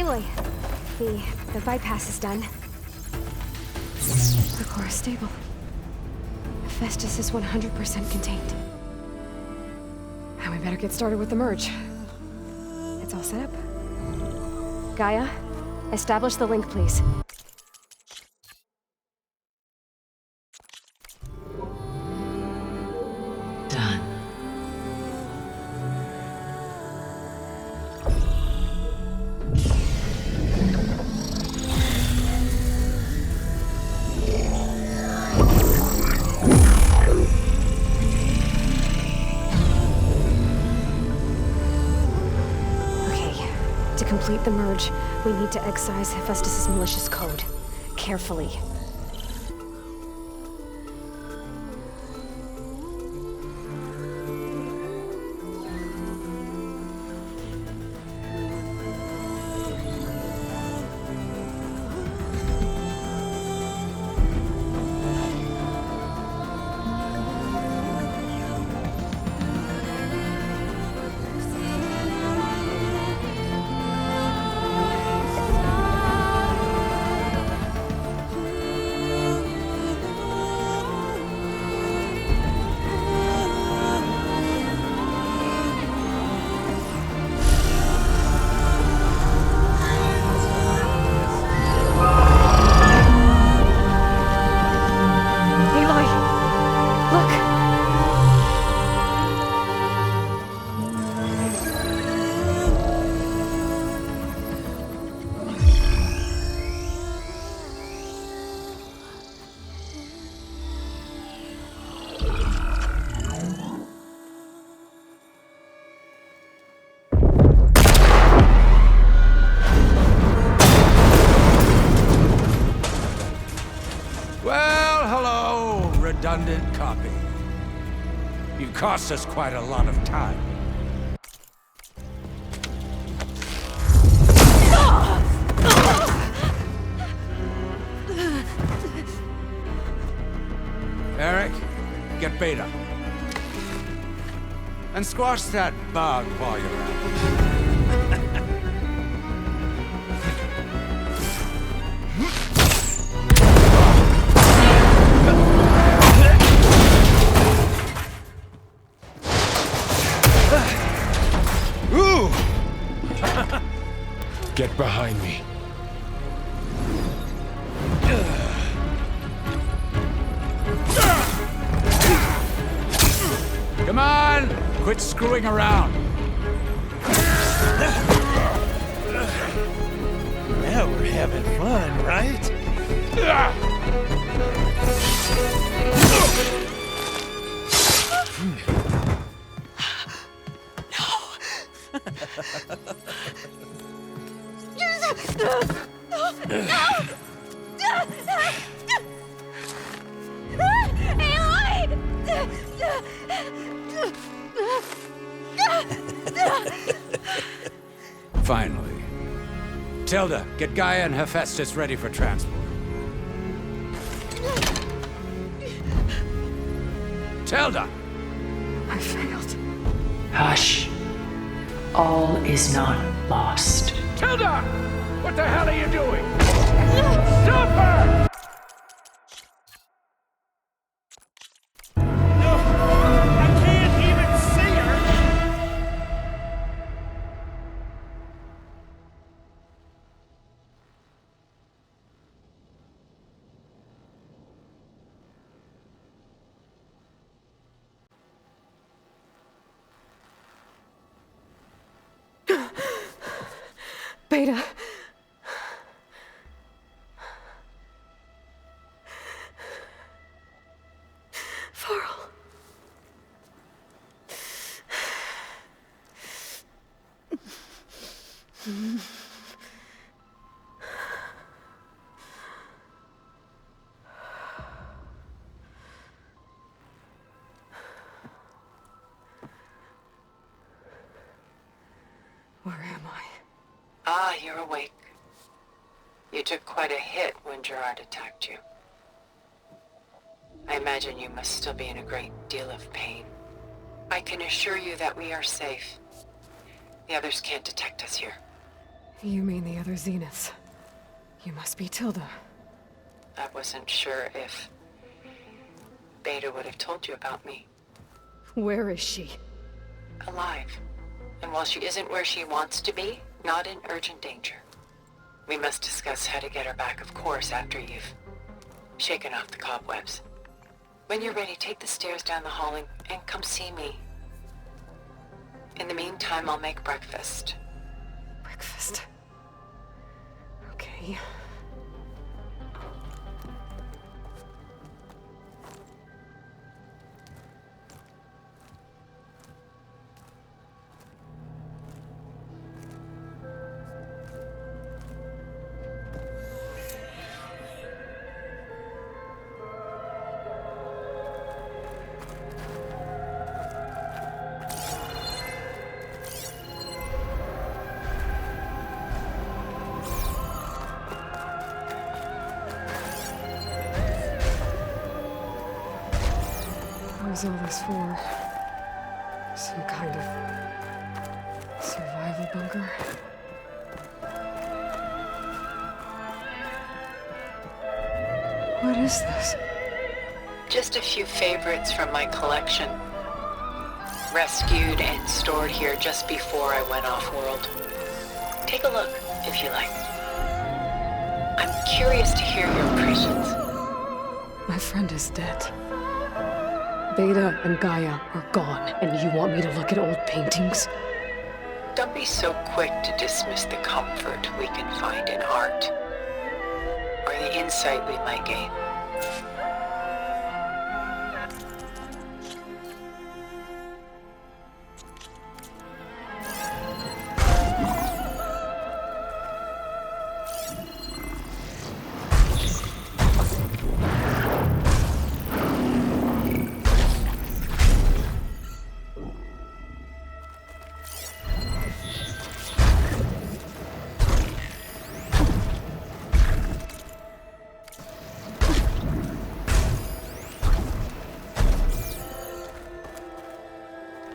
Aloy, the bypass is done. The core is stable. Hephaestus is 100% contained. And we better get started with the merge. It's all set up. Gaia, establish the link, please. Done. To complete the merge, we need to excise Hephaestus' malicious code. Carefully. Redundant copy. You cost us quite a lot of time. Eric, get Beta. And squash that bug while you're at it. Get behind me. Come on! Quit screwing around. Now we're having fun, right? Finally. Tilda, get Gaia and Hephaestus ready for transport. Tilda! I failed. Hush. All is not lost. Tilda! What the hell are you doing? Stop her! No! I can't even see her! Beta. Varl. Where am I? Ah, you're awake. You took quite a hit when Gerard attacked you. I imagine you must still be in a great deal of pain. I can assure you that we are safe. The others can't detect us here. You mean the other Zeniths? You must be Tilda. I wasn't sure if Beta would have told you about me. Where is she? Alive. And while she isn't where she wants to be, not in urgent danger. We must discuss how to get her back, of course, after you've shaken off the cobwebs. When you're ready, take the stairs down the hall and come see me. In the meantime, I'll make breakfast. Breakfast. Okay. What was all this for? Some kind of survival bunker? What is this? Just a few favorites from my collection. Rescued and stored here just before I went off-world. Take a look, if you like. I'm curious to hear your impressions. My friend is dead. Beta and Gaia are gone, and you want me to look at old paintings? Don't be so quick to dismiss the comfort we can find in art, or the insight we might gain.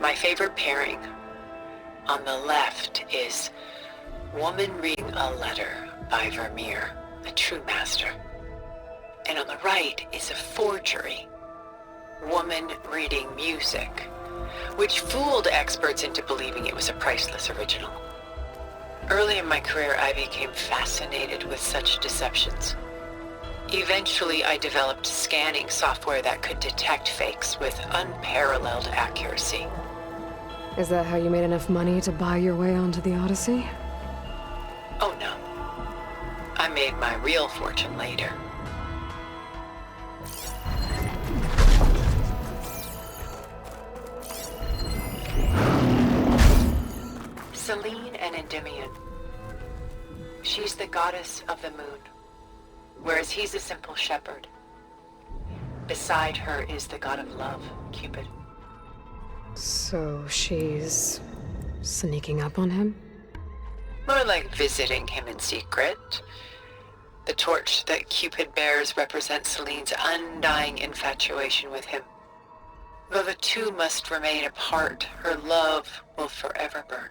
My favorite pairing on the left is Woman Reading a Letter by Vermeer, a true master. And on the right is a forgery, Woman Reading Music, which fooled experts into believing it was a priceless original. Early in my career, I became fascinated with such deceptions. Eventually, I developed scanning software that could detect fakes with unparalleled accuracy. Is that how you made enough money to buy your way onto the Odyssey? Oh no. I made my real fortune later. Selene and Endymion. She's the goddess of the moon, whereas he's a simple shepherd. Beside her is the god of love, Cupid. So she's sneaking up on him? More like visiting him in secret. The torch that Cupid bears represents Selene's undying infatuation with him. Though the two must remain apart, her love will forever burn.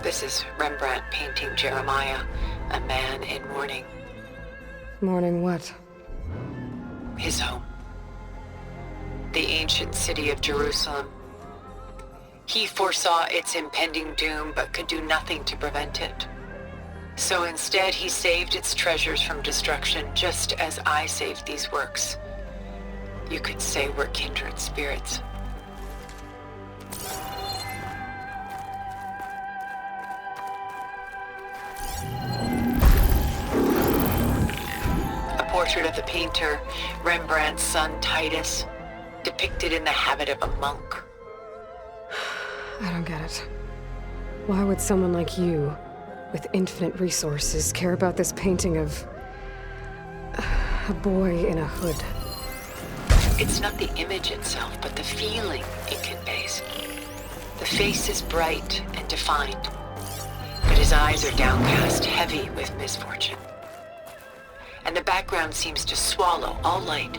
This is Rembrandt painting Jeremiah, a man in mourning. Mourning what? His home. The ancient city of Jerusalem. He foresaw its impending doom, but could do nothing to prevent it. So instead, he saved its treasures from destruction, just as I saved these works. You could say we're kindred spirits. Portrait of the painter, Rembrandt's son Titus, depicted in the habit of a monk. I don't get it. Why would someone like you, with infinite resources, care about this painting of a boy in a hood? It's not the image itself, but the feeling it conveys. The face is bright and defined, but his eyes are downcast, heavy with misfortune. And the background seems to swallow all light.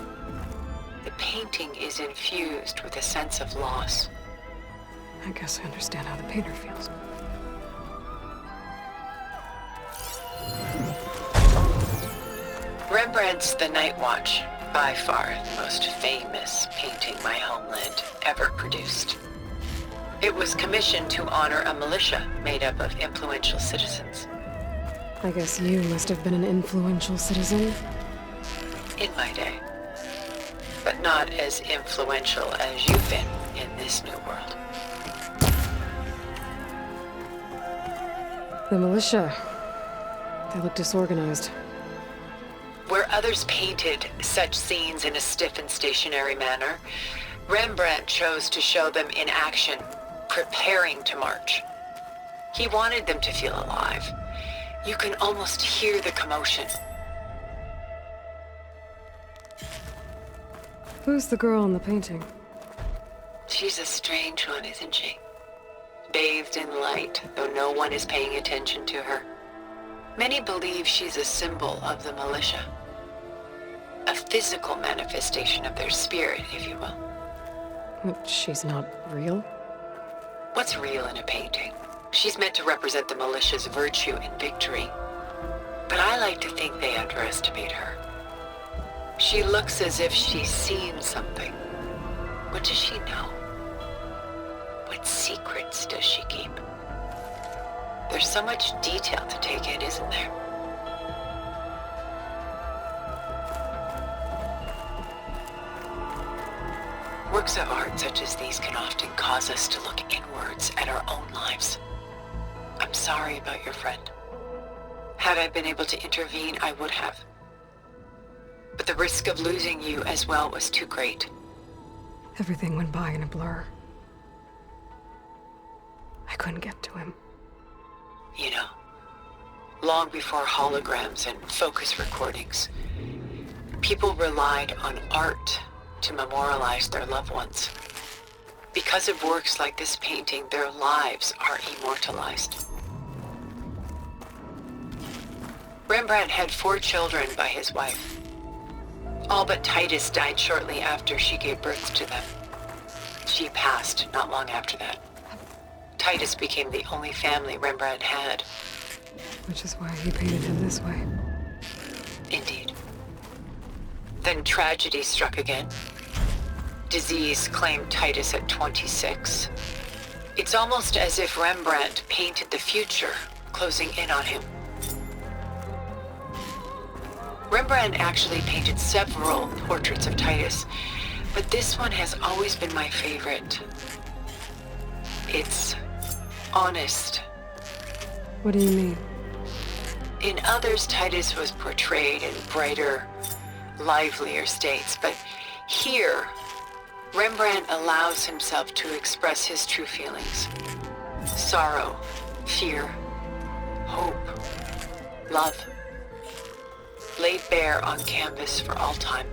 The painting is infused with a sense of loss. I guess I understand how the painter feels. Rembrandt's The Night Watch, by far the most famous painting my homeland ever produced. It was commissioned to honor a militia made up of influential citizens. I guess you must have been an influential citizen. In my day. But not as influential as you've been in this new world. The militia. They look disorganized. Where others painted such scenes in a stiff and stationary manner, Rembrandt chose to show them in action, preparing to march. He wanted them to feel alive. You can almost hear the commotion. Who's the girl in the painting? She's a strange one, isn't she? Bathed in light, though no one is paying attention to her. Many believe she's a symbol of the militia. A physical manifestation of their spirit, if you will. But she's not real? What's real in a painting? She's meant to represent the militia's virtue and victory. But I like to think they underestimate her. She looks as if she's seen something. What does she know? What secrets does she keep? There's so much detail to take in, isn't there? Works of art such as these can often cause us to look inwards at our own lives. I'm sorry about your friend. Had I been able to intervene, I would have. But the risk of losing you as well was too great. Everything went by in a blur. I couldn't get to him. You know, long before holograms and focus recordings, people relied on art to memorialize their loved ones. Because of works like this painting, their lives are immortalized. Rembrandt had 4 children by his wife. All but Titus died shortly after she gave birth to them. She passed not long after that. Titus became the only family Rembrandt had. Which is why he painted him this way. Indeed. Then tragedy struck again. Disease claimed Titus at 26. It's almost as if Rembrandt painted the future, closing in on him. Rembrandt actually painted several portraits of Titus, but this one has always been my favorite. It's honest. What do you mean? In others, Titus was portrayed in brighter, livelier states, but here, Rembrandt allows himself to express his true feelings. Sorrow, fear, hope, love. Laid bare on canvas for all time.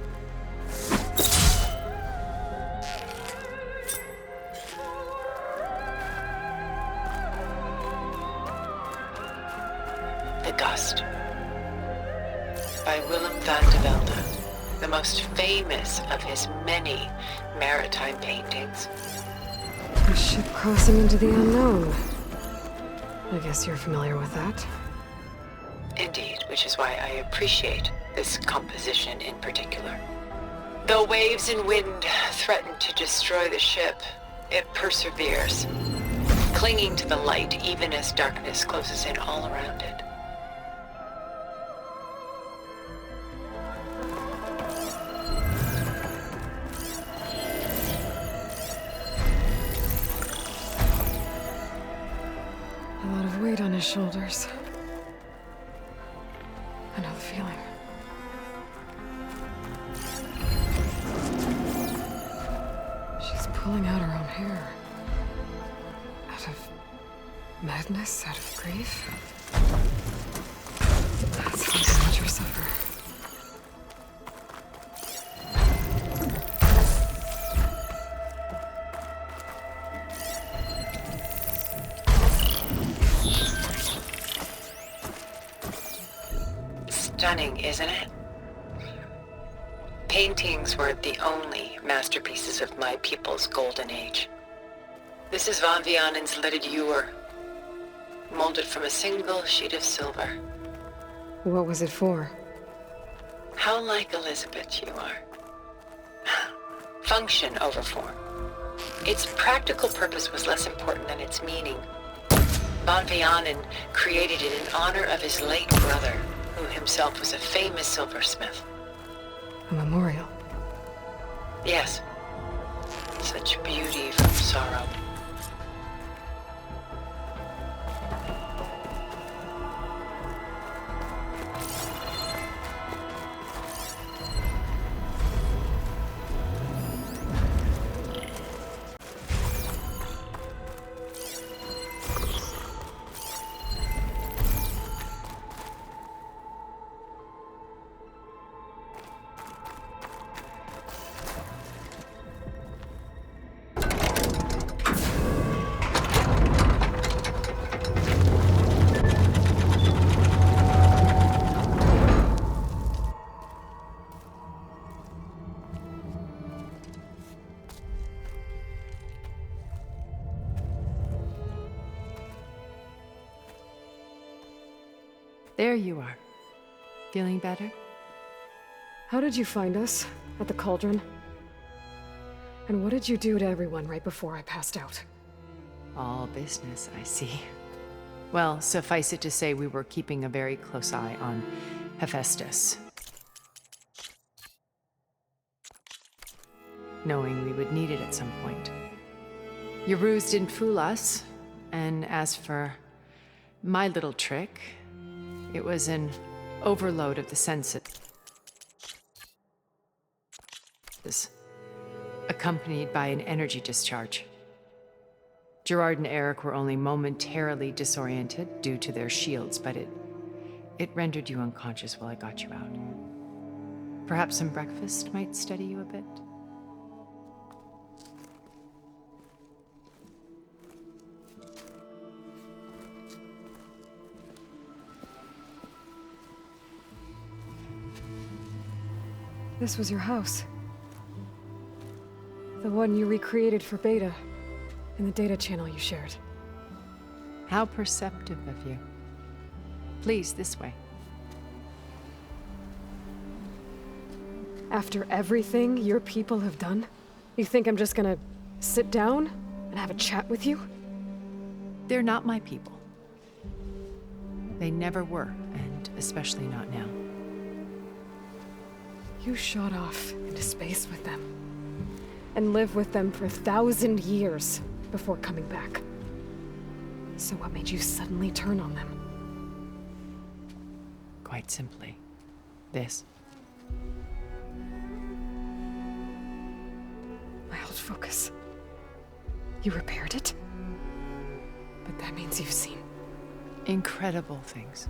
The Gust by Willem van de Velde, the most famous of his many maritime paintings. A ship crossing into the unknown. I guess you're familiar with that. Indeed, which is why I appreciate this composition in particular. Though waves and wind threaten to destroy the ship, it perseveres, clinging to the light even as darkness closes in all around it. A lot of weight on his shoulders. I know the feeling. She's pulling out her own hair. Out of madness, out of grief. That's how the villagers suffer. Stunning, isn't it? Paintings weren't the only masterpieces of my people's golden age. This is Von Vianen's lidded ewer, molded from a single sheet of silver. What was it for? How like Elizabeth you are. Function over form. Its practical purpose was less important than its meaning. Von Vianen created it in honor of his late brother, who himself was a famous silversmith. A memorial. Yes. Such beauty from sorrow. There you are. Feeling better? How did you find us? At the cauldron? And what did you do to everyone right before I passed out? All business, I see. Well, suffice it to say we were keeping a very close eye on Hephaestus, knowing we would need it at some point. Your ruse didn't fool us, and as for my little trick, it was an overload of the senses, accompanied by an energy discharge. Gerard and Eric were only momentarily disoriented due to their shields, but it rendered you unconscious while I got you out. Perhaps some breakfast might steady you a bit? This was your house. The one you recreated for Beta, in the data channel you shared. How perceptive of you. Please, this way. After everything your people have done, you think I'm just gonna sit down and have a chat with you? They're not my people. They never were, and especially not now. You shot off into space with them, and lived with them for 1,000 years before coming back. So what made you suddenly turn on them? Quite simply, this. My old focus. You repaired it? But that means you've seen Incredible things.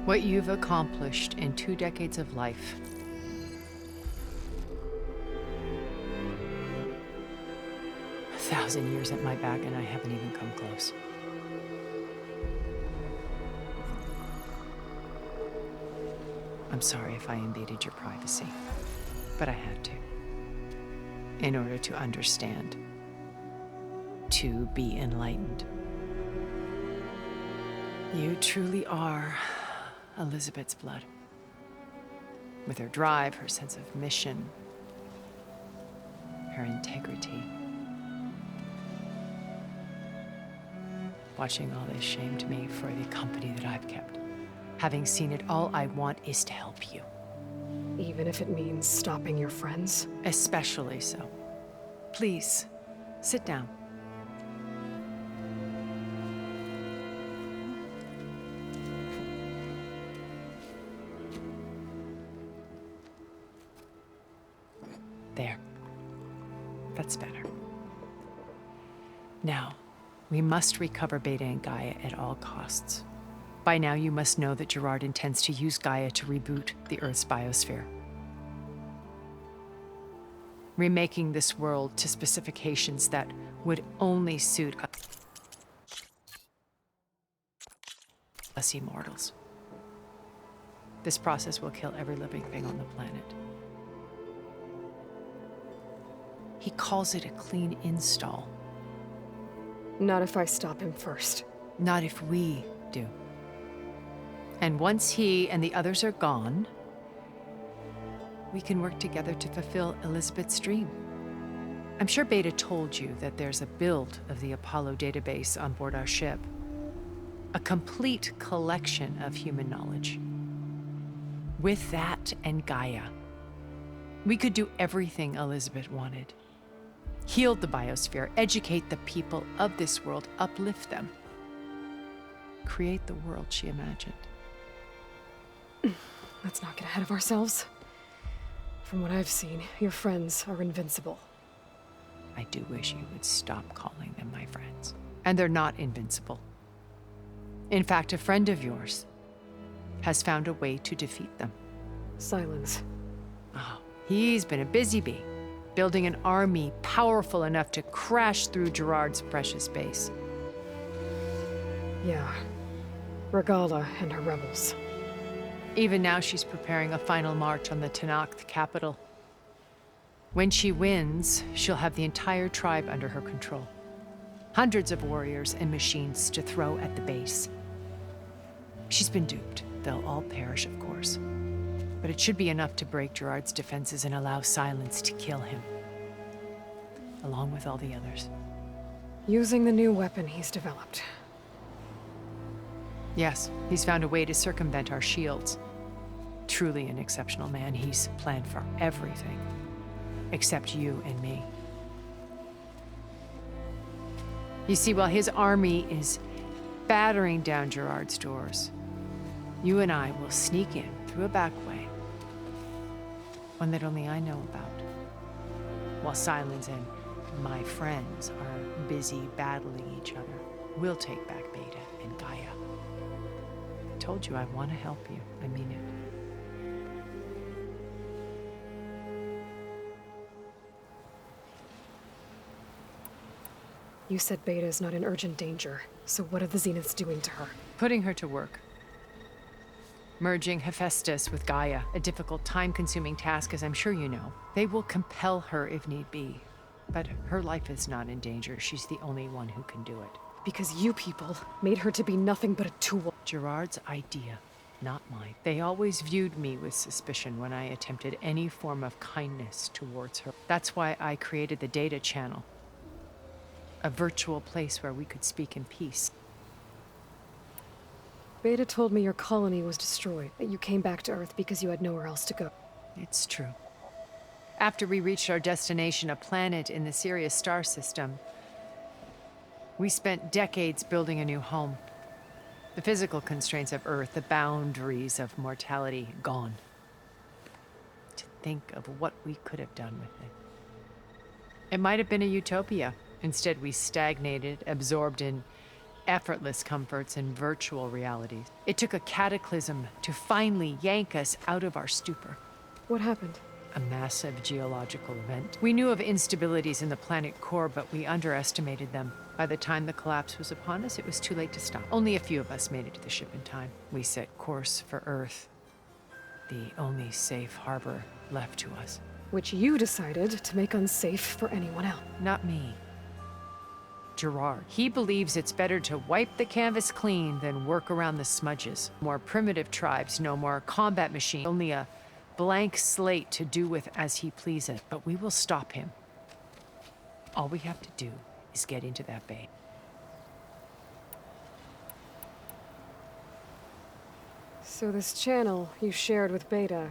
What you've accomplished in 2 decades of life. A 1,000 years at my back and I haven't even come close. I'm sorry if I invaded your privacy, but I had to. In order to understand. To be enlightened. You truly are Elizabeth's blood. With her drive, her sense of mission, her integrity. Watching all this shamed me for the company that I've kept. Having seen it, all I want is to help you. even if it means stopping your friends? Especially so. Please, sit down. There. That's better. Now, we must recover Beta and Gaia at all costs. By now, you must know that Gerard intends to use Gaia to reboot the Earth's biosphere. Remaking this world to specifications that would only suit us immortals. This process will kill every living thing on the planet. He calls it a clean install. Not if I stop him first. Not if we do. And once he and the others are gone, we can work together to fulfill Elizabeth's dream. I'm sure Beta told you that there's a build of the Apollo database on board our ship. A complete collection of human knowledge. With that and Gaia, we could do everything Elizabeth wanted. Heal the biosphere, educate the people of this world, uplift them. Create the world she imagined. Let's not get ahead of ourselves. From what I've seen, your friends are invincible. I do wish you would stop calling them my friends. And they're not invincible. In fact, a friend of yours has found a way to defeat them. Silence. Oh, he's been a busy bee, building an army powerful enough to crash through Gerard's precious base. Yeah. Regala and her rebels. Even now, she's preparing a final march on the Tenakth capital. When she wins, she'll have the entire tribe under her control. Hundreds of warriors and machines to throw at the base. She's been duped. They'll all perish, of course. But it should be enough to break Gerard's defenses and allow Silence to kill him. Along with all the others. Using the new weapon he's developed. Yes, he's found a way to circumvent our shields. Truly an exceptional man. He's planned for everything. Except you and me. You see, while his army is battering down Gerard's doors, you and I will sneak in through a back way. One that only I know about. While Silence and my friends are busy battling each other, we'll take back Beta and Gaia. I told you I want to help you. I mean it. You said Beta is not in urgent danger, so what are the Zeniths doing to her? Putting her to work. Merging Hephaestus with Gaia, a difficult, time-consuming task, as I'm sure you know. They will compel her if need be. But her life is not in danger. She's the only one who can do it. Because you people made her to be nothing but a tool. Gerard's idea, not mine. They always viewed me with suspicion when I attempted any form of kindness towards her. That's why I created the data channel. A virtual place where we could speak in peace. Beta told me your colony was destroyed, that you came back to Earth because you had nowhere else to go. It's true. After we reached our destination, a planet in the Sirius star system, we spent decades building a new home. The physical constraints of Earth, the boundaries of mortality, gone. To think of what we could have done with it. It might have been a utopia. Instead, we stagnated, absorbed in effortless comforts and virtual realities. It took a cataclysm to finally yank us out of our stupor. What happened? A massive geological event. We knew of instabilities in the planet core, but we underestimated them. By the time the collapse was upon us, it was too late to stop. Only a few of us made it to the ship in time. We set course for Earth, the only safe harbor left to us. Which you decided to make unsafe for anyone else. Not me. Gerard. He believes it's better to wipe the canvas clean than work around the smudges. More primitive tribes, no more combat machine, only a blank slate to do with as he pleases. But we will stop him. All we have to do is get into that bay. So this channel you shared with Beta,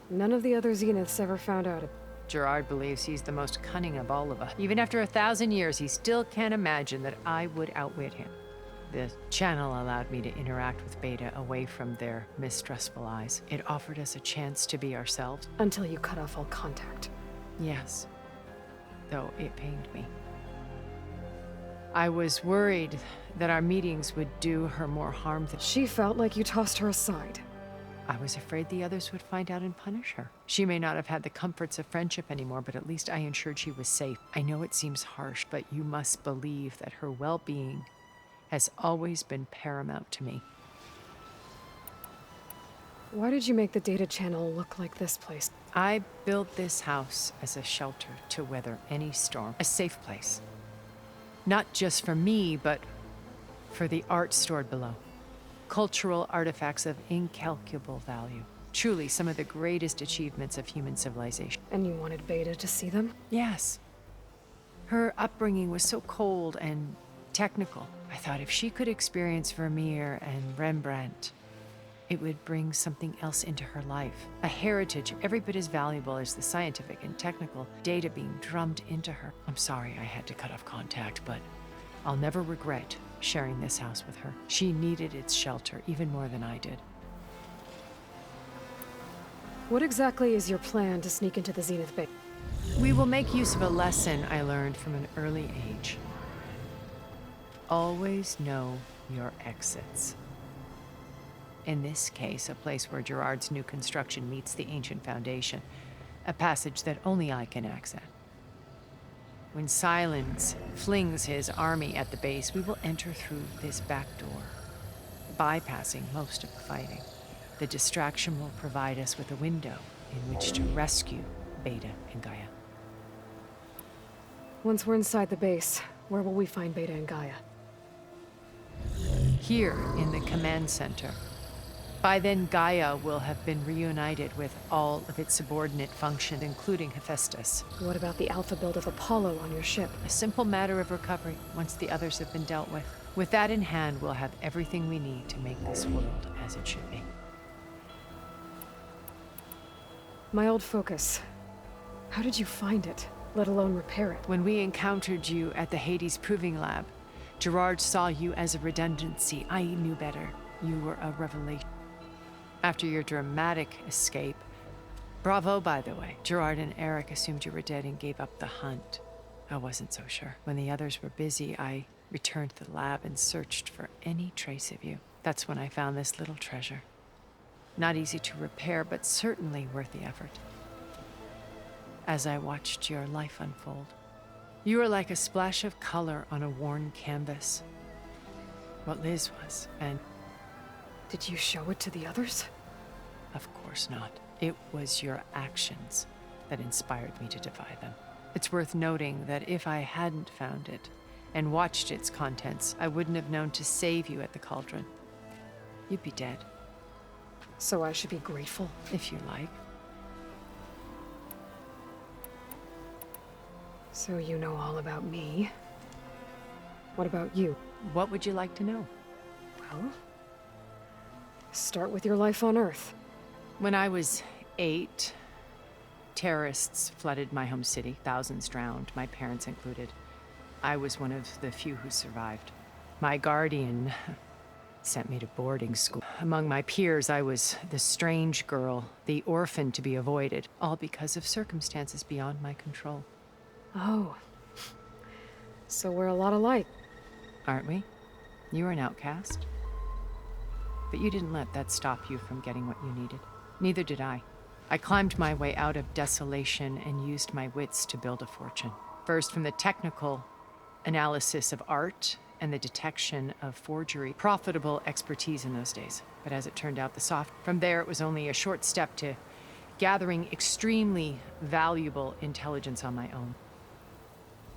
none of the other Zeniths ever found out about. Gerard believes he's the most cunning of all of us. Even after 1,000 years, he still can't imagine that I would outwit him. The channel allowed me to interact with Beta away from their mistrustful eyes. It offered us a chance to be ourselves. Until you cut off all contact. Yes, though it pained me. I was worried that our meetings would do her more harm than... She felt like you tossed her aside. I was afraid the others would find out and punish her. She may not have had the comforts of friendship anymore, but at least I ensured she was safe. I know it seems harsh, but you must believe that her well-being has always been paramount to me. Why did you make the data channel look like this place? I built this house as a shelter to weather any storm, a safe place. Not just for me, but for the art stored below. Cultural artifacts of incalculable value. Truly some of the greatest achievements of human civilization. And you wanted Beta to see them? Yes. Her upbringing was so cold and technical. I thought if she could experience Vermeer and Rembrandt, it would bring something else into her life. A heritage every bit as valuable as the scientific and technical data being drummed into her. I'm sorry I had to cut off contact, but I'll never regret sharing this house with her. She needed its shelter even more than I did. What exactly is your plan to sneak into the Zenith base? We will make use of a lesson I learned from an early age. Always know your exits. In this case, a place where Gerard's new construction meets the ancient foundation, a passage that only I can access. When Silence flings his army at the base, we will enter through this back door, bypassing most of the fighting. The distraction will provide us with a window in which to rescue Beta and Gaia. Once we're inside the base, where will we find Beta and Gaia? Here in the command center. By then, Gaia will have been reunited with all of its subordinate functions, including Hephaestus. What about the alpha build of Apollo on your ship? A simple matter of recovery once the others have been dealt with. With that in hand, we'll have everything we need to make this world as it should be. My old focus. How did you find it, let alone repair it? When we encountered you at the Hades Proving Lab, Gerard saw you as a redundancy. I knew better. You were a revelation. After your dramatic escape, bravo, by the way, Gerard and Eric assumed you were dead and gave up the hunt. I wasn't so sure. When the others were busy, I returned to the lab and searched for any trace of you. That's when I found this little treasure. Not easy to repair, but certainly worth the effort. As I watched your life unfold, you were like a splash of color on a worn canvas. What Liz was, and Did you show it to the others? of course not. It was your actions that inspired me to defy them. It's worth noting that if I hadn't found it and watched its contents, I wouldn't have known to save you at the cauldron. You'd be dead, So I should be grateful. if you like. So you know all about me. What about you? What would you like to know? Well, start with your life on Earth. When I was 8, terrorists flooded my home city. Thousands drowned, my parents included. I was one of the few who survived. My guardian sent me to boarding school. Among my peers, I was the strange girl, the orphan to be avoided, all because of circumstances beyond my control. Oh. So we're a lot alike. Aren't we? You were an outcast. But you didn't let that stop you from getting what you needed. Neither did I. I climbed my way out of desolation and used my wits to build a fortune. First, from the technical analysis of art and the detection of forgery. Profitable expertise in those days. But as it turned out, from there, it was only a short step to gathering extremely valuable intelligence on my own.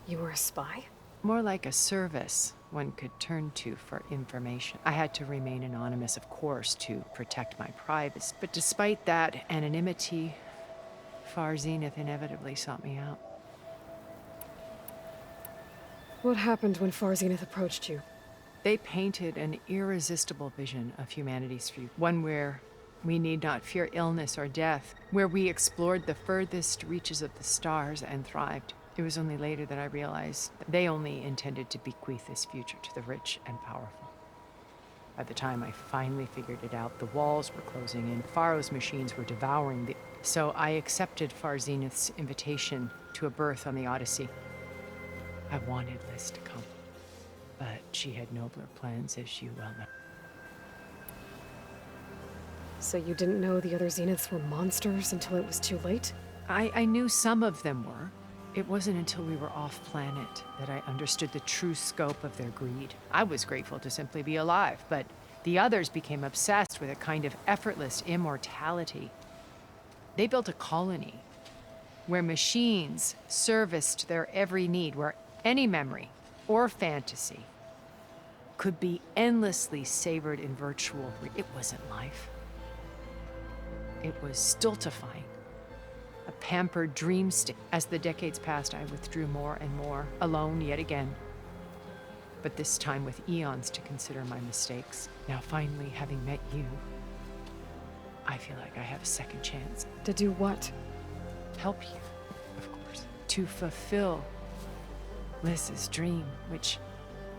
You were a spy? More like a service one could turn to for information. I had to remain anonymous, of course, to protect my privacy. But despite that anonymity, Far Zenith inevitably sought me out. What happened when Far Zenith approached you? They painted an irresistible vision of humanity's future, one where we need not fear illness or death, where we explored the furthest reaches of the stars and thrived. It was only later that I realized that they only intended to bequeath this future to the rich and powerful. By the time I finally figured it out, the walls were closing in, Pharaoh's machines were devouring the... So I accepted Far Zenith's invitation to a berth on the Odyssey. I wanted Liz to come, but she had nobler plans, as you well know. So you didn't know the other Zeniths were monsters until it was too late? I knew some of them were. It wasn't until we were off-planet that I understood the true scope of their greed. I was grateful to simply be alive, but The others became obsessed with a kind of effortless immortality. They built a colony where machines serviced their every need, where any memory or fantasy could be endlessly savored in virtual. It wasn't life. It was stultifying, a pampered dream state. As the decades passed, I withdrew more and more, alone yet again. But this time with eons to consider my mistakes. Now finally, having met you, I feel like I have a second chance. To do what? Help you, of course. To fulfill Liz's dream, which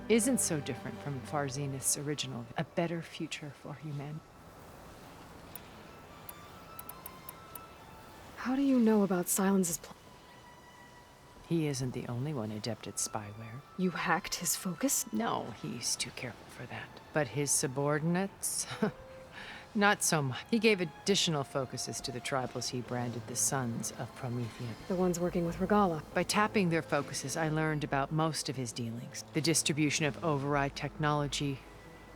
isn't so different from Far Zenith's original. A better future for humanity. How do you know about Silence's plan? He isn't the only one adept at spyware. You hacked his focus? No, he's too careful for that. But his subordinates? Not so much. He gave additional focuses to the tribals he branded the Sons of Promethea. The ones working with Regala. By tapping their focuses, I learned about most of his dealings. The distribution of override technology,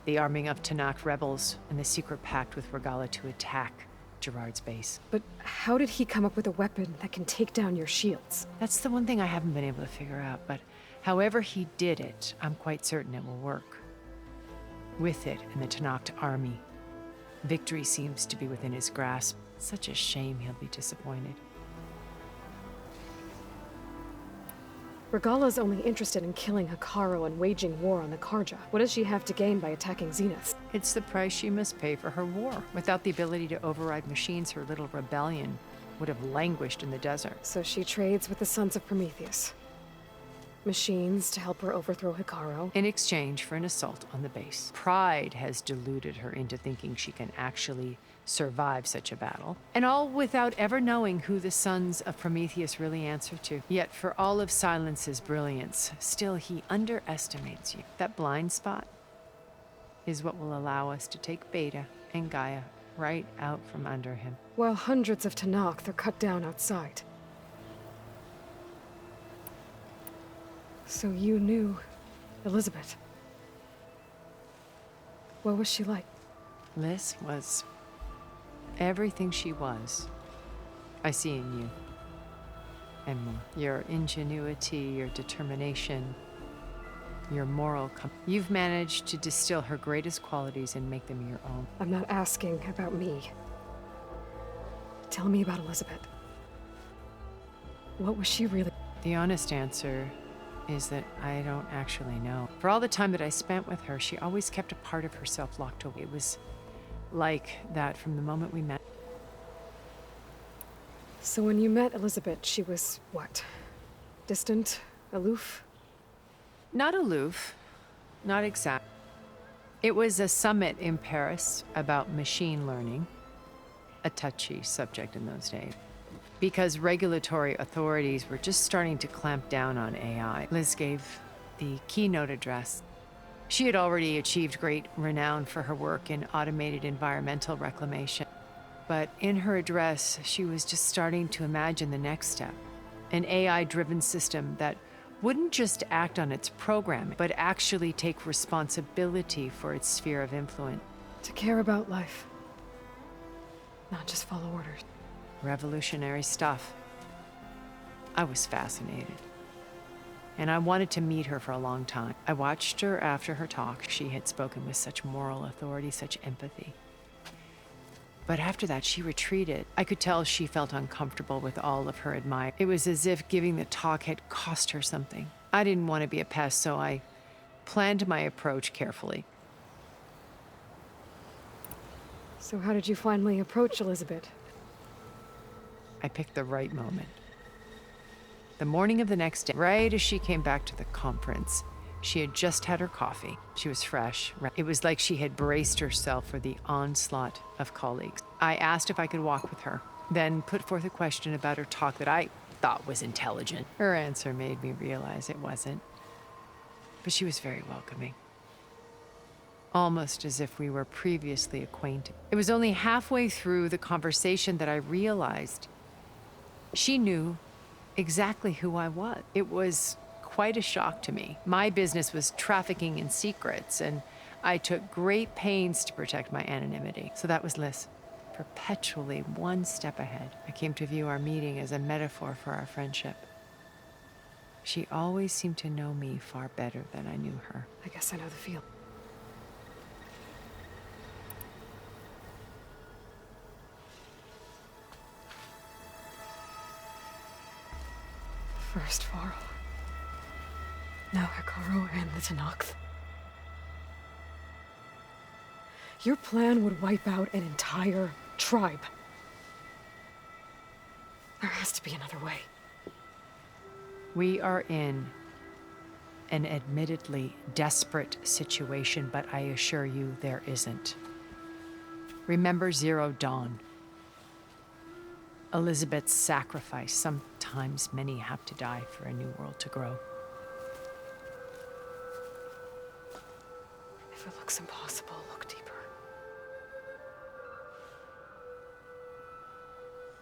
the arming of Tanakh rebels, and the secret pact with Regala to attack Gerard's base. But how did he come up with a weapon that can take down your shields? That's the one thing I haven't been able to figure out, but however he did it, I'm quite certain it will work. With it and the Tanakh army, victory seems to be within his grasp. Such a shame he'll be disappointed. Regala's only interested in killing Hekarro and waging war on the Karja. What does she have to gain by attacking Zenith? It's the price she must pay for her war. Without the ability to override machines, her little rebellion would have languished in the desert. So she trades with the Sons of Prometheus. Machines to help her overthrow Hekarro. In exchange for an assault on the base. Pride has deluded her into thinking she can actually survive such a battle. And all without ever knowing who the Sons of Prometheus really answer to. Yet for all of Silence's brilliance, still he underestimates you. That blind spot is what will allow us to take Beta and Gaia right out from under him. While hundreds of Tanakh are cut down outside. So you knew Elizabeth. What was she like? Liz was everything she was. I see in you. And more. Your ingenuity, your determination, your moral You've managed to distill her greatest qualities and make them your own. I'm not asking about me. Tell me about Elizabeth. What was she really? The honest answer is that I don't actually know. For all the time that I spent with her, she always kept a part of herself locked away. It was like that from the moment we met. So when you met Elizabeth, she was what? Distant? Aloof? Not aloof. Not exact. It was a summit in Paris about machine learning. A touchy subject in those days. Because regulatory authorities were just starting to clamp down on AI. Liz gave the keynote address. She had already achieved great renown for her work in automated environmental reclamation. But in her address, she was just starting to imagine the next step. An AI-driven system that wouldn't just act on its programming, but actually take responsibility for its sphere of influence. To care about life. Not just follow orders. Revolutionary stuff. I was fascinated. And I wanted to meet her for a long time. I watched her after her talk. She had spoken with such moral authority, such empathy. But after that, she retreated. I could tell she felt uncomfortable with all of her admirers. It was as if giving the talk had cost her something. I didn't want to be a pest, so I planned my approach carefully. So how did you finally approach Elizabeth? I picked the right moment. The morning of the next day, right as she came back to the conference, she had just had her coffee. She was fresh. It was like she had braced herself for the onslaught of colleagues. I asked if I could walk with her, then put forth a question about her talk that I thought was intelligent. Her answer made me realize it wasn't. But she was very welcoming. Almost as if we were previously acquainted. It was only halfway through the conversation that I realized she knew exactly who I was. It was quite a shock to me. My business was trafficking in secrets, and I took great pains to protect my anonymity. So that was Liz, perpetually one step ahead. I came to view our meeting as a metaphor for our friendship. She always seemed to know me far better than I knew her. I guess I know the feel. First Varl. Now Hekarro and the Tenakth. Your plan would wipe out an entire tribe. There has to be another way. We are in an admittedly desperate situation, but I assure you there isn't. Remember Zero Dawn. Elizabeth's sacrifice. Sometimes many have to die for a new world to grow. If it looks impossible, look deeper.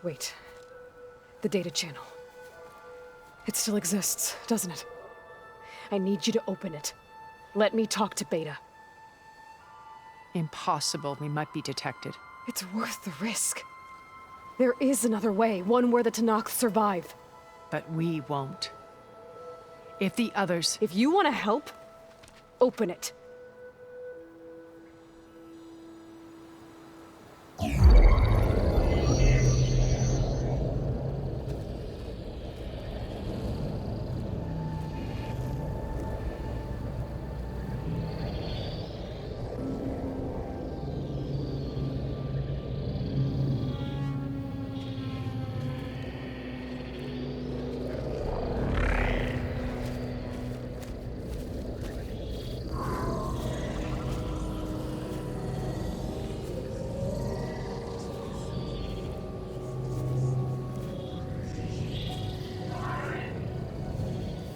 Wait. The data channel. It still exists, doesn't it? I need you to open it. Let me talk to Beta. Impossible. We might be detected. It's worth the risk. There is another way, one where the Tenakth survive. But we won't. If the others... If you want to help, open it.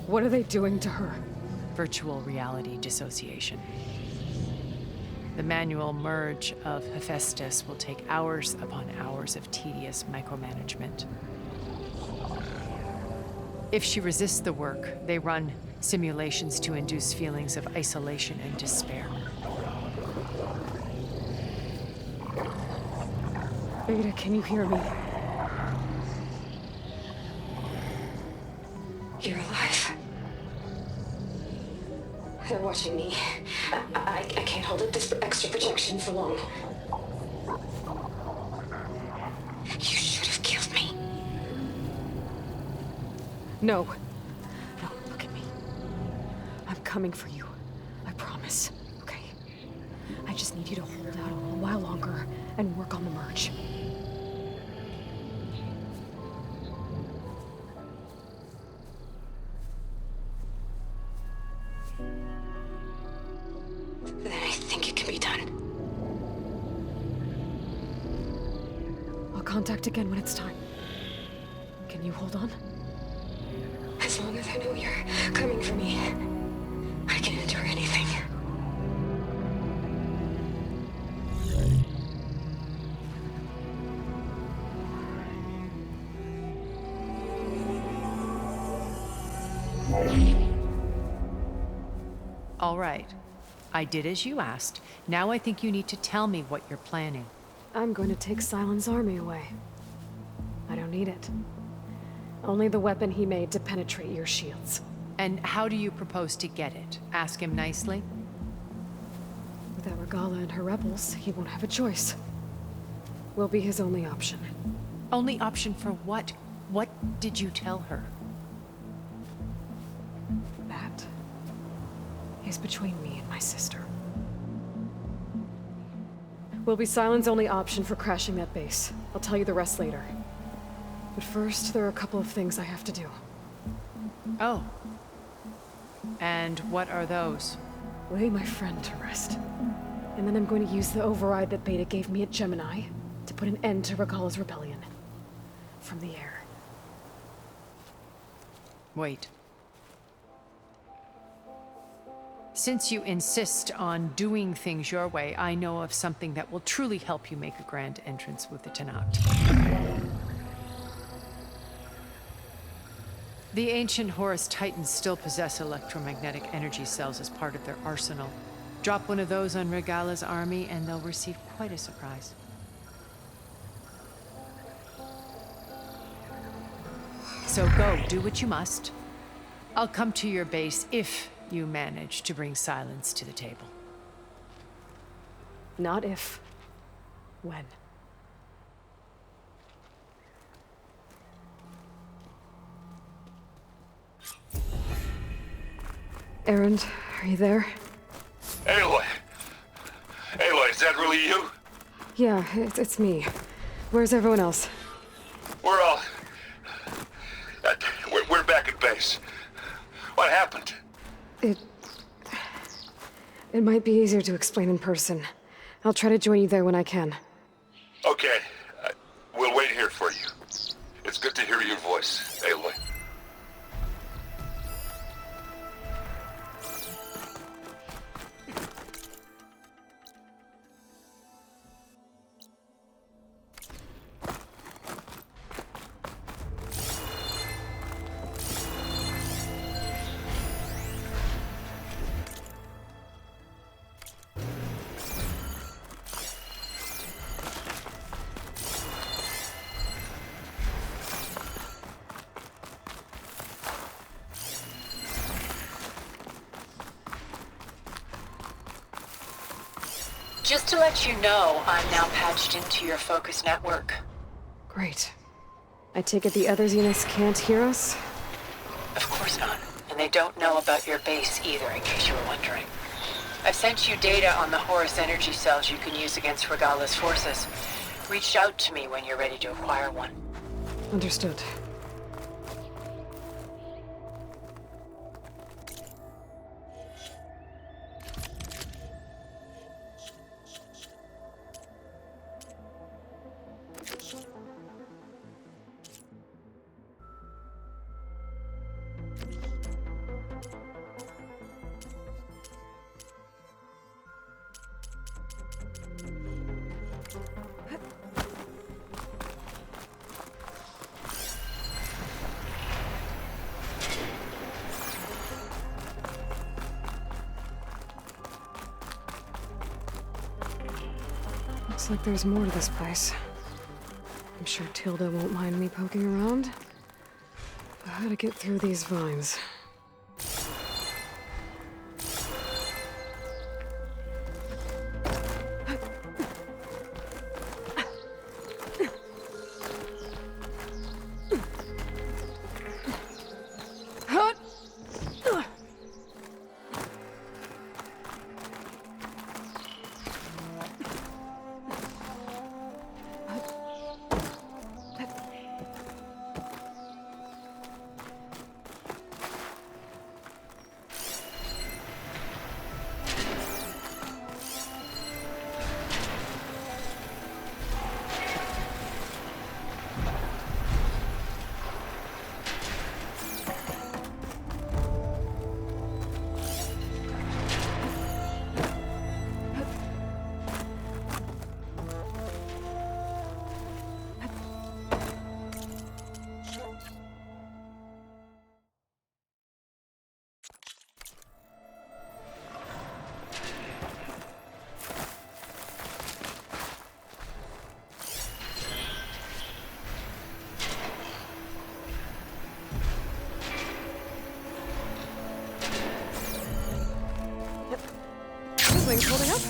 What are they doing to her? Virtual reality dissociation. The manual merge of Hephaestus will take hours upon hours of tedious micromanagement. If she resists the work, they run simulations to induce feelings of isolation and despair. Beta, can you hear me? You're alive. They're watching me. I can't hold up this extra projection for long. You should have killed me. No. No, look at me. I'm coming for you. I promise. Okay? I just need you to hold out a little while longer and work on the merge. Then I think it can be done. I'll contact again when it's time. Can you hold on? As long as I know you're coming for me, I can endure anything. All right. I did as you asked. Now I think you need to tell me what you're planning. I'm going to take Sylens' army away. I don't need it. Only the weapon he made to penetrate your shields. And how do you propose to get it? Ask him nicely? Without Regala and her rebels, he won't have a choice. We'll be his only option. Only option for what? What did you tell her? That is between me and my sister. Will be Sylens' only option for crashing that base. I'll tell you the rest later. But first, there are a couple of things I have to do. Oh. And what are those? Lay my friend to rest. And then I'm going to use the override that Beta gave me at Gemini to put an end to Regala's rebellion. From the air. Wait. Since you insist on doing things your way, I know of something that will truly help you make a grand entrance with the Tenakth. The ancient Horus Titans still possess electromagnetic energy cells as part of their arsenal. Drop one of those on Regala's army, and they'll receive quite a surprise. So go, do what you must. I'll come to your base if you manage to bring silence to the table. Not if. When. Erend, are you there? Aloy! Aloy, is that really you? Yeah, it's me. Where's everyone else? We're all... We're back at base. What happened? It might be easier to explain in person. I'll try to join you there when I can. Okay. We'll wait here for you. It's good to hear your voice, Aloy. Just to let you know, I'm now patched into your focus network. Great. I take it the other Zeniths can't hear us? Of course not. And they don't know about your base either, in case you were wondering. I've sent you data on the Horus energy cells you can use against Regala's forces. Reach out to me when you're ready to acquire one. Understood. Looks like there's more to this place. I'm sure Tilda won't mind me poking around. I gotta get through these vines. Wings holding up?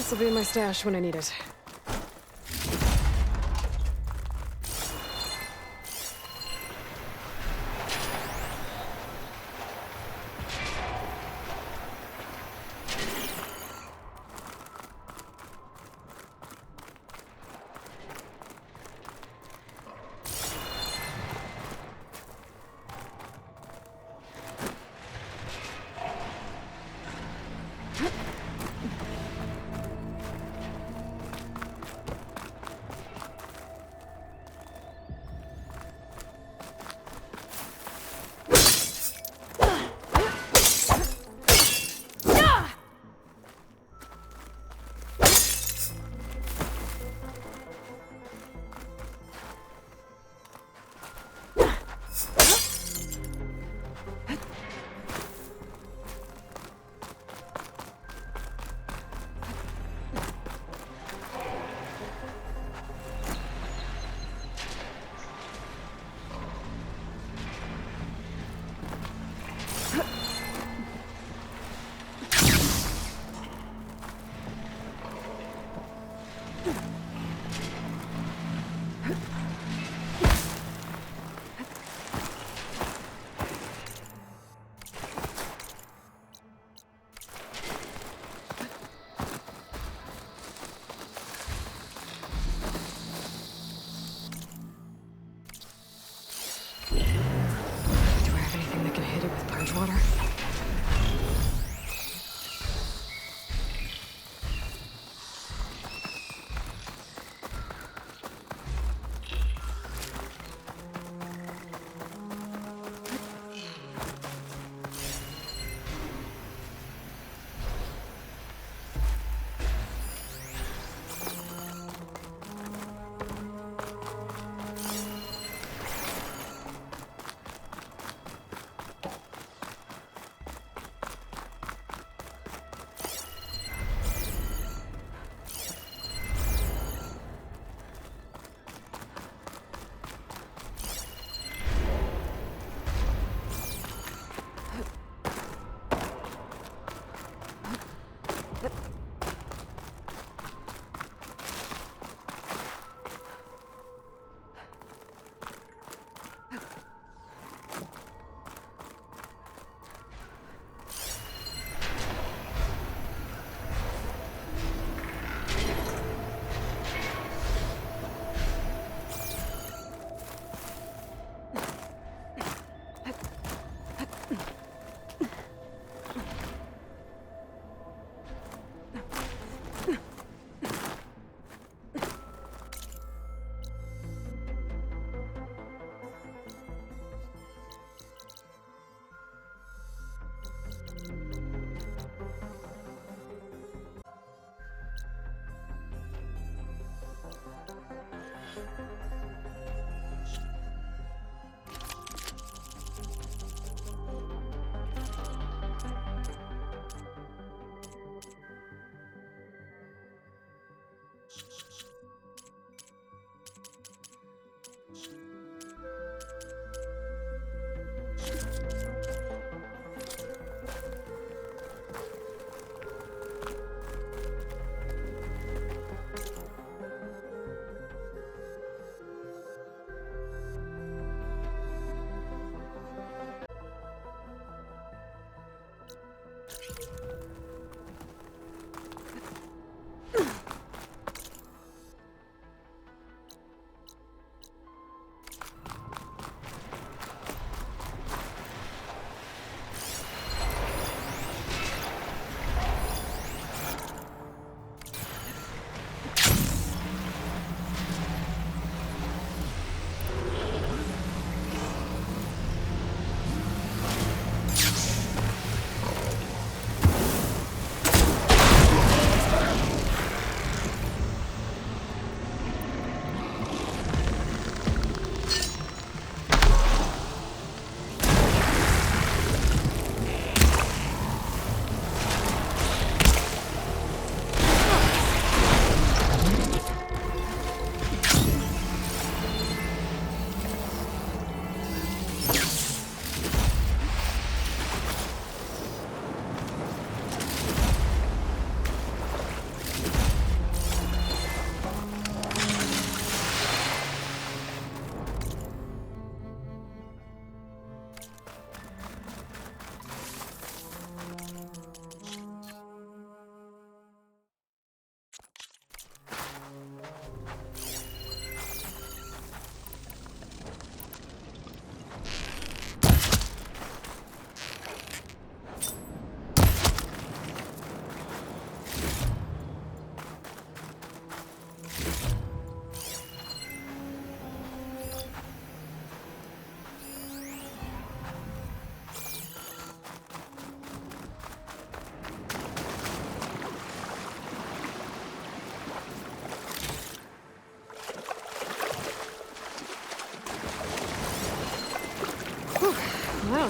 This will be in my stash when I need it. Water.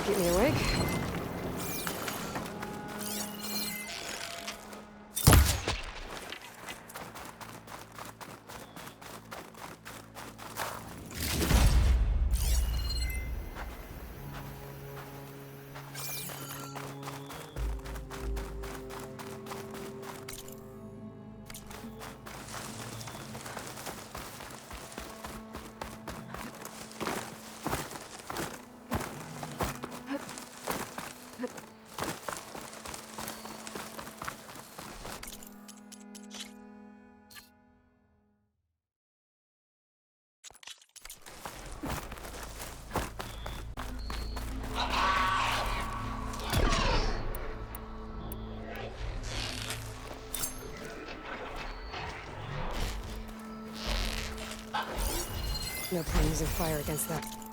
keep me awake. No point using fire against that.